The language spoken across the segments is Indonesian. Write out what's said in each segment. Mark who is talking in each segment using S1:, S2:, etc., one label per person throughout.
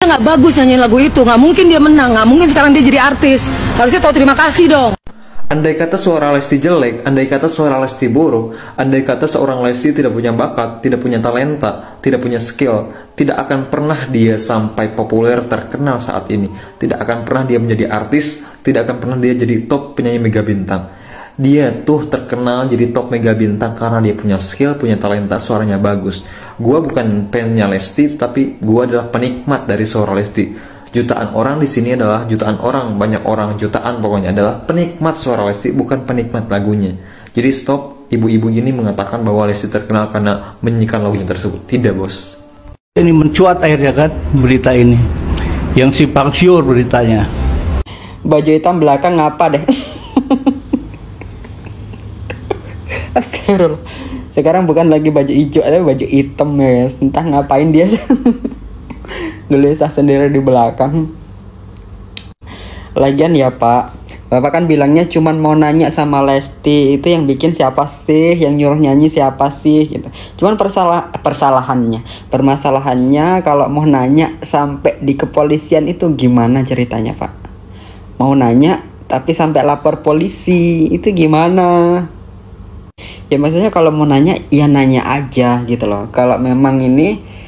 S1: nggak bagus nyanyiin lagu itu, nggak mungkin dia menang, nggak mungkin sekarang dia jadi artis. Harusnya tahu terima kasih dong.
S2: Andai kata suara Lesti jelek, andai kata suara Lesti buruk, andai kata seorang Lesti tidak punya bakat, tidak punya talenta, tidak punya skill, tidak akan pernah dia sampai populer terkenal saat ini. Tidak akan pernah dia menjadi artis, tidak akan pernah dia jadi top penyanyi mega bintang. Dia tuh terkenal jadi top mega bintang karena dia punya skill, punya talenta, suaranya bagus. Gua bukan fansnya Lesti, tapi gua adalah penikmat dari suara Lesti. Jutaan orang di sini adalah jutaan orang, banyak orang, jutaan pokoknya adalah penikmat suara Lesti, bukan penikmat lagunya. Jadi stop ibu-ibu ini mengatakan bahwa Lesti terkenal karena menyanyikan lagunya tersebut. Tidak, bos.
S3: Ini mencuat akhirnya kan berita ini, yang simpang siur beritanya.
S4: Baju hitam belakang ngapa deh? Astagfirullah. Sekarang bukan lagi baju hijau, tapi baju hitam ya. Entah ngapain dia. Gelisah sendiri di belakang. Lagian ya Pak, Bapak kan bilangnya cuman mau nanya sama Lesti. Itu yang bikin siapa sih, yang nyuruh nyanyi siapa sih gitu. Cuman permasalahannya kalau mau nanya sampai di kepolisian itu gimana ceritanya Pak? Mau nanya tapi sampai lapor polisi, itu gimana? Ya maksudnya kalau mau nanya ya nanya aja gitu loh. Kalau memang ini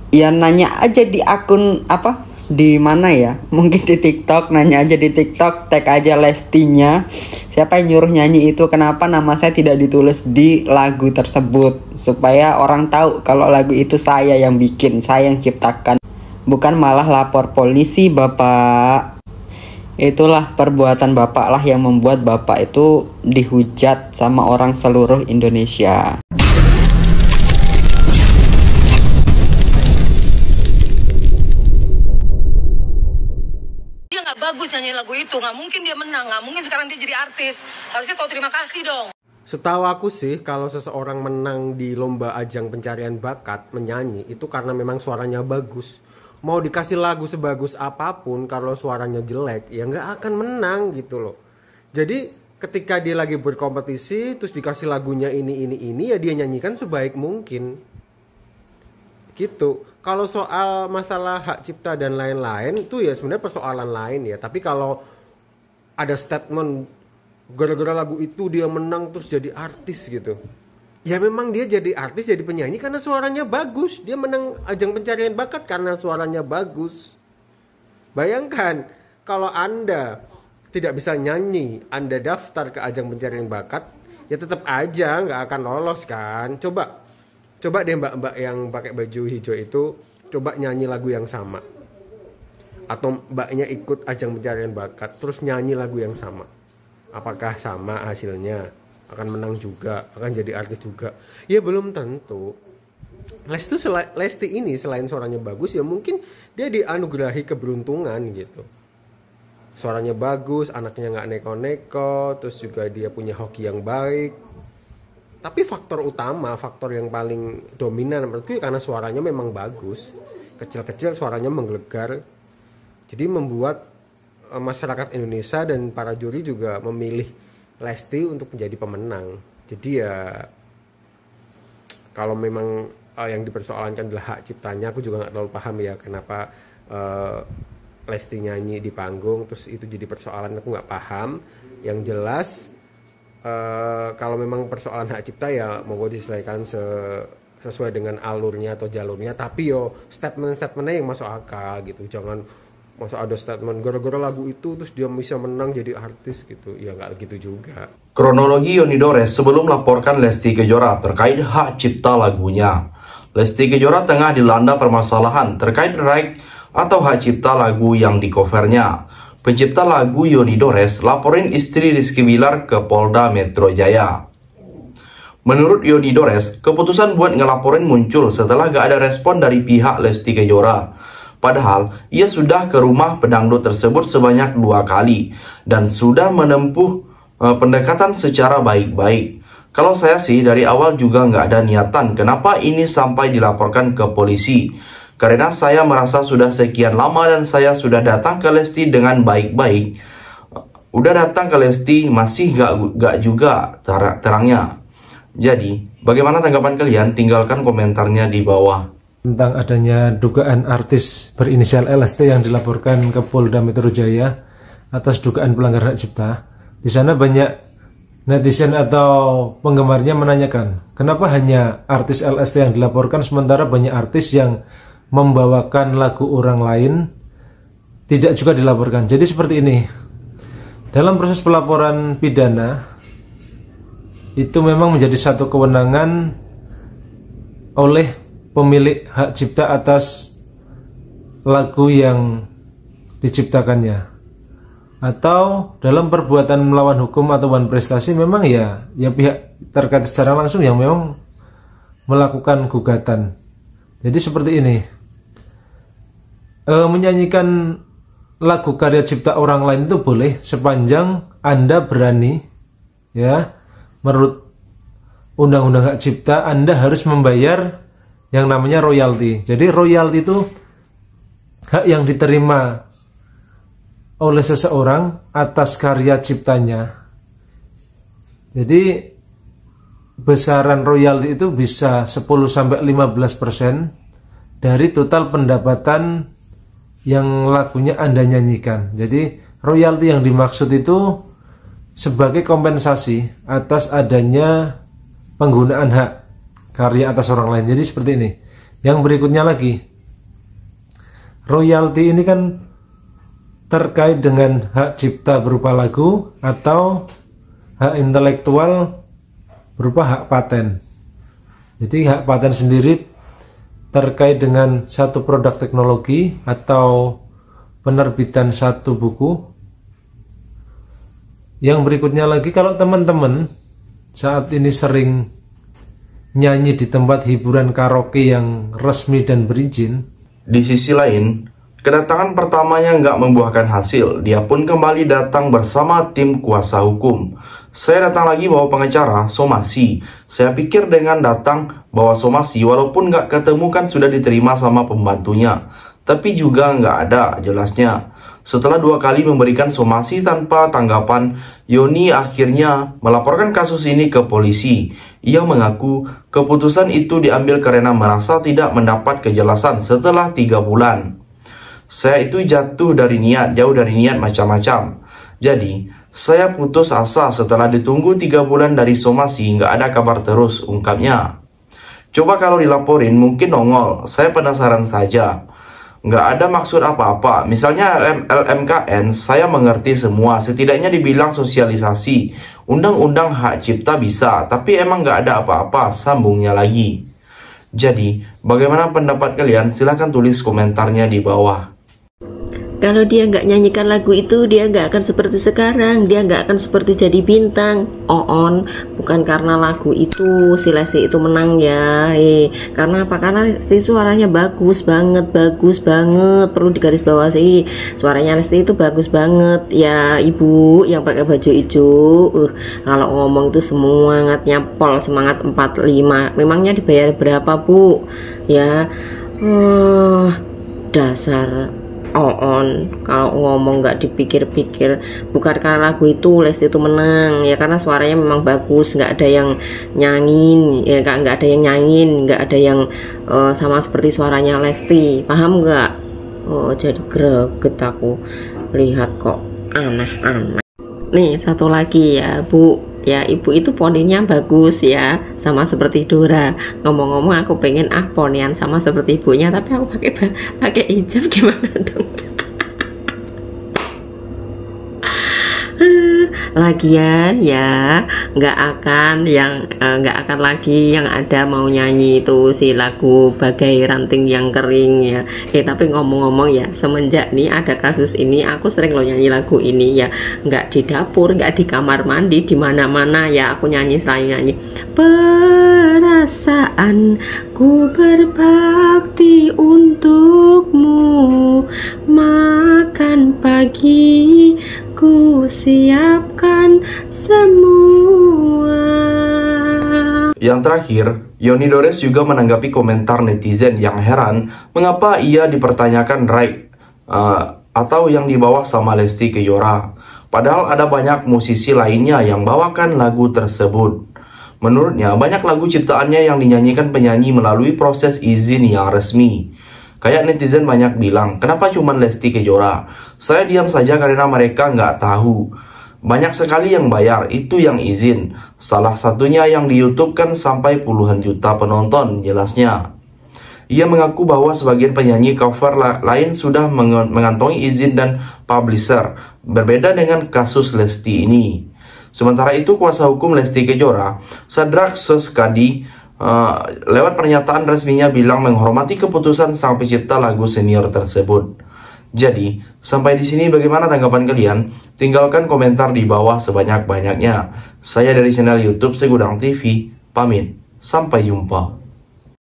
S4: ya nanya aja di akun apa, di mana ya, mungkin di TikTok, nanya aja di TikTok, tag aja Lestinya, siapa yang nyuruh nyanyi itu, kenapa nama saya tidak ditulis di lagu tersebut, supaya orang tahu kalau lagu itu saya yang bikin, saya yang ciptakan, bukan malah lapor polisi Bapak. Itulah perbuatan Bapak lah yang membuat Bapak itu dihujat sama orang seluruh Indonesia.
S1: Bagus nyanyiin lagu itu, nggak mungkin dia menang, nggak mungkin sekarang dia jadi artis. Harusnya tahu terima kasih dong.
S5: Setahu aku sih, kalau seseorang menang di lomba ajang pencarian bakat menyanyi itu karena memang suaranya bagus. Mau dikasih lagu sebagus apapun, kalau suaranya jelek ya nggak akan menang gitu loh. Jadi ketika dia lagi berkompetisi terus dikasih lagunya ini ya dia nyanyikan sebaik mungkin gitu. Kalau soal masalah hak cipta dan lain-lain itu ya sebenarnya persoalan lain ya. Tapi kalau ada statement gara-gara lagu itu dia menang terus jadi artis gitu, ya memang dia jadi artis, jadi penyanyi karena suaranya bagus. Dia menang ajang pencarian bakat karena suaranya bagus. Bayangkan kalau Anda tidak bisa nyanyi, Anda daftar ke ajang pencarian bakat, ya tetap aja nggak akan lolos kan. Coba deh mbak-mbak yang pakai baju hijau itu coba nyanyi lagu yang sama. Atau mbaknya ikut ajang pencarian bakat terus nyanyi lagu yang sama. Apakah sama hasilnya? Akan menang juga, akan jadi artis juga? Ya belum tentu. Lesti ini selain suaranya bagus ya mungkin dia dianugerahi keberuntungan gitu. Suaranya bagus, anaknya nggak neko-neko, terus juga dia punya hoki yang baik. Tapi faktor utama, faktor yang paling dominan menurutku karena suaranya memang bagus. Kecil-kecil suaranya menggelegar. Jadi membuat masyarakat Indonesia dan para juri juga memilih Lesti untuk menjadi pemenang. Jadi ya kalau memang yang dipersoalkan adalah hak ciptanya, aku juga nggak terlalu paham ya kenapa Lesti nyanyi di panggung terus itu jadi persoalan, aku nggak paham. Yang jelas kalau memang persoalan hak cipta ya monggo diselesaikan sesuai dengan alurnya atau jalurnya, tapi yo statement-statementnya yang masuk akal gitu. Jangan masa ada statement gara-gara lagu itu terus dia bisa menang jadi artis gitu, ya nggak gitu juga.
S6: Kronologi Yoni Dores sebelum melaporkan Lesti Kejora terkait hak cipta lagunya. Lesti Kejora tengah dilanda permasalahan terkait right atau hak cipta lagu yang di-covernya. Pencipta lagu Yoni Dores laporin istri Rizky Bilar ke Polda Metro Jaya. Menurut Yoni Dores, keputusan buat ngelaporin muncul setelah gak ada respon dari pihak Lesti Kejora. Padahal ia sudah ke rumah pedangdut tersebut sebanyak 2 kali dan sudah menempuh pendekatan secara baik-baik. Kalau saya sih dari awal juga nggak ada niatan kenapa ini sampai dilaporkan ke polisi. Karena saya merasa sudah sekian lama dan saya sudah datang ke Lesti dengan baik-baik. Udah datang ke Lesti masih gak juga terangnya. Jadi bagaimana tanggapan kalian? Tinggalkan komentarnya di bawah.
S7: tentang adanya dugaan artis berinisial LST yang dilaporkan ke Polda Metro Jaya atas dugaan pelanggaran hak cipta. Di sana banyak netizen atau penggemarnya menanyakan, kenapa hanya artis LST yang dilaporkan sementara banyak artis yang membawakan lagu orang lain tidak juga dilaporkan. Jadi seperti ini. Dalam proses pelaporan pidana itu memang menjadi satu kewenangan oleh pemilik hak cipta atas lagu yang diciptakannya. Atau dalam perbuatan melawan hukum atau prestasi memang ya pihak terkait secara langsung yang memang melakukan gugatan. Jadi seperti ini, menyanyikan lagu karya cipta orang lain itu boleh sepanjang Anda berani, ya, menurut undang-undang hak cipta Anda harus membayar yang namanya royalti. Jadi royalti itu hak yang diterima oleh seseorang atas karya ciptanya. Jadi besaran royalti itu bisa 10-15% dari total pendapatan yang lagunya Anda nyanyikan. Jadi royalti yang dimaksud itu sebagai kompensasi atas adanya penggunaan hak karya atas orang lain. Jadi seperti ini. Yang berikutnya lagi, royalti ini kan terkait dengan hak cipta berupa lagu atau hak intelektual berupa hak paten. Jadi hak paten sendiri terkait dengan satu produk teknologi atau penerbitan satu buku. Yang berikutnya lagi, kalau teman-teman saat ini sering nyanyi di tempat hiburan karaoke yang resmi dan berizin,
S6: di sisi lain, kedatangan pertamanya nggak membuahkan hasil. Dia pun kembali datang bersama tim kuasa hukum. Saya datang lagi bawa pengacara, somasi. Saya pikir dengan datang bawa somasi, walaupun nggak ketemu kan sudah diterima sama pembantunya. Tapi juga nggak ada jelasnya. Setelah 2 kali memberikan somasi tanpa tanggapan, Yoni akhirnya melaporkan kasus ini ke polisi. Ia mengaku keputusan itu diambil karena merasa tidak mendapat kejelasan setelah 3 bulan. Saya itu jauh dari niat macam-macam. Jadi, saya putus asa setelah ditunggu 3 bulan dari somasi, nggak ada kabar terus, ungkapnya. Coba kalau dilaporin mungkin nongol, saya penasaran saja. Nggak ada maksud apa-apa. Misalnya LMKN, saya mengerti semua, setidaknya dibilang sosialisasi. Undang-undang hak cipta bisa, tapi emang nggak ada apa-apa, sambungnya lagi. Jadi, bagaimana pendapat kalian? Silahkan tulis komentarnya di bawah.
S8: Kalau dia nggak nyanyikan lagu itu, dia nggak akan seperti sekarang, dia nggak akan seperti jadi bintang. Bukan karena lagu itu si Lesti itu menang ya, karena apa? Karena Lesti suaranya bagus banget, perlu digarisbawahi. Suaranya Lesti itu bagus banget ya, ibu yang pakai baju hijau. Kalau ngomong itu semangatnya pol, semangat 45. Memangnya dibayar berapa, Bu? Ya, dasar kalau ngomong nggak dipikir-pikir. Bukan karena lagu itu Lesti itu menang ya, karena suaranya memang bagus, nggak ada yang nyanyiin ya, nggak ada yang nyanyiin, nggak ada yang sama seperti suaranya Lesti, paham nggak? Jadi greget aku lihat kok aneh-aneh. Nih satu lagi ya, Bu. Ya, ibu itu poninya bagus ya, sama seperti Dora. Ngomong-ngomong aku pengen ponian sama seperti ibunya, tapi aku pakai hijab, gimana dong? Lagian ya nggak akan lagi yang ada mau nyanyi itu si lagu Bagai Ranting yang Kering ya. Tapi ngomong-ngomong ya, semenjak nih ada kasus ini, aku sering lo nyanyi lagu ini ya, nggak di dapur, nggak di kamar mandi, di mana-mana ya aku selalu nyanyi. Perasaanku berbakti untukmu, makan pagi ku siapkan semua.
S6: Yang terakhir, Yoni Dores juga menanggapi komentar netizen yang heran mengapa ia dipertanyakan atau yang dibawa sama Lesti Kejora. Padahal ada banyak musisi lainnya yang bawakan lagu tersebut. Menurutnya, banyak lagu ciptaannya yang dinyanyikan penyanyi melalui proses izin yang resmi. Kayak netizen banyak bilang, kenapa cuma Lesti Kejora? Saya diam saja karena mereka nggak tahu. Banyak sekali yang bayar, itu yang izin. Salah satunya yang di YouTube kan sampai puluhan juta penonton, jelasnya. Ia mengaku bahwa sebagian penyanyi cover lain sudah mengantongi izin dan publisher, berbeda dengan kasus Lesti ini. Sementara itu, kuasa hukum Lesti Kejora, Sadrak Soskadi, lewat pernyataan resminya bilang menghormati keputusan sang pencipta lagu senior tersebut. Jadi, sampai di sini bagaimana tanggapan kalian? Tinggalkan komentar di bawah sebanyak-banyaknya. Saya dari channel YouTube Segudang TV, pamit. Sampai jumpa.